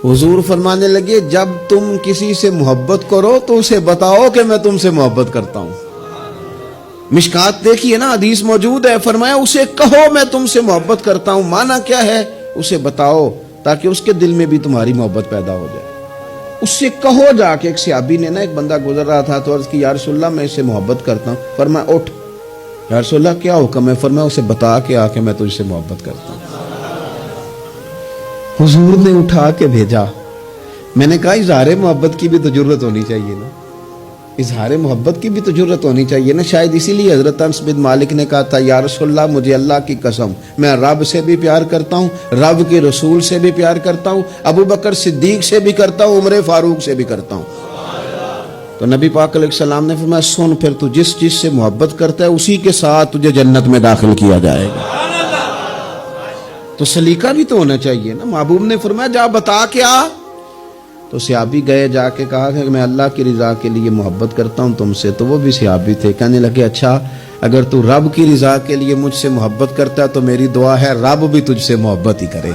حضور فرمانے لگے جب تم کسی سے محبت کرو تو اسے بتاؤ کہ میں تم سے محبت کرتا ہوں. مشکات دیکھیے نا، حدیث موجود ہے، فرمایا اسے کہو میں تم سے محبت کرتا ہوں. معنی کیا ہے؟ اسے بتاؤ تاکہ اس کے دل میں بھی تمہاری محبت پیدا ہو جائے. اس سے کہو جا کے. ایک صحابی نے نا، ایک بندہ گزر رہا تھا تو عرض کی یا رسول اللہ میں اسے محبت کرتا ہوں. فرمایا اٹھ. یا رسول اللہ کیا حکم ہے؟ فرمایا اسے بتا کے آ کے میں تجھ سے محبت کرتا ہوں. حضور نے اٹھا کے بھیجا. میں نے کہا اظہار محبت کی بھی تو ضرورت ہونی چاہیے نا، اظہار محبت کی بھی تو ضرورت ہونی چاہیے نا. شاید اسی لیے حضرت انس بن مالک نے کہا تھا یا رسول اللہ مجھے اللہ کی قسم میں رب سے بھی پیار کرتا ہوں، رب کے رسول سے بھی پیار کرتا ہوں، ابو بکر صدیق سے بھی کرتا ہوں، عمر فاروق سے بھی کرتا ہوں. تو نبی پاک علیہ السلام نے فرمایا سن پھر تو جس چیز سے محبت کرتا ہے اسی کے ساتھ تجھے جنت میں داخل کیا جائے گا. تو سلیقہ بھی تو ہونا چاہیے نا. محبوب نے فرمایا جا بتا کے آ. تو صحابی گئے، جا کے کہا کہ میں اللہ کی رضا کے لیے محبت کرتا ہوں تم سے. تو وہ بھی صحابی تھے. کہنے لگے اچھا اگر تو رب کی رضا کے لیے مجھ سے محبت کرتا ہے تو میری دعا ہے رب بھی تجھ سے محبت ہی کرے.